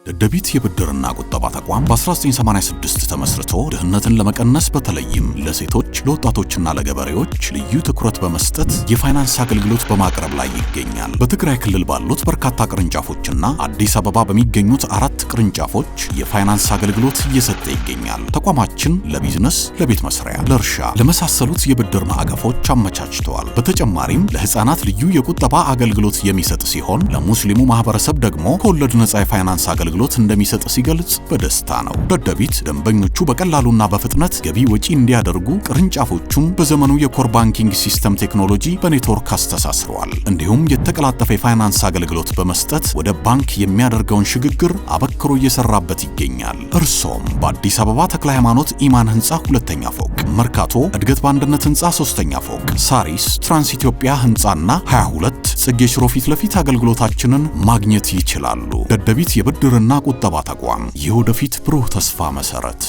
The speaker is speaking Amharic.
ደደቢት የብድርና ቁጠባ ተቋም በ1986 ተመስርቶ ድህነትን ለመቀነስ በተለይም ለሴቶች፣ ለወጣቶችና ለገበሬዎች ልዩ ትኩረት በመስጠት የፋይናንስ አገልግሎት በማቅረብ ላይ ይገኛል። በትግራይ ክልል ባሉት በርካታ ቅርንጫፎችና አዲስ አበባ በሚገኙት 4 ቅርንጫፎች የፋይናንስ አገልግሎት እየሰጠ ይገኛል። ተቋማችን ለቢዝነስ፣ ለቤት መስሪያ፣ ለእርሻ ለመሳሰሉት የብድር ማዕቀፎች አመቻችተዋል። በተጨማሪም ለህፃናት ልዩ የቁጠባ አገልግሎት የሚሰጥ ሲሆን ለሙስሊሙ ማህበረሰብ ደግሞ ከወለድ ነፃ የፋይናንስ አገልግሎት እንደሚሰጥ ሲገልጽ በደስታ ነው። ደደቢት ደንበኞቹ በቀላሉና በፍጥነት ገቢ ወጪ እንዲያደርጉ ቅርንጫፎቹም በዘመኑ የኮር ባንኪንግ ሲስተም ቴክኖሎጂ በኔትወርክ አስተሳስረዋል። እንዲሁም የተቀላጠፈ የፋይናንስ አገልግሎት በመስጠት ወደ ባንክ የሚያደርገውን ሽግግር አበክሮ እየሰራበት ይገኛል። እርሶም በአዲስ አበባ ተክለ ሃይማኖት ኢማን ህንፃ 2ኛ ፎቅ፣ መርካቶ እድገት በአንድነት ህንፃ 3ኛ ፎቅ፣ ሳሪስ ትራንስ ኢትዮጵያ ህንፃና 22 ጽጌ ሽሮ ፊት ለፊት አገልግሎታችንን ማግኘት ይችላሉ። ደደቢት የብድርና ቁጠባ ተቋም የወደፊት ብሩህ ተስፋ መሰረት።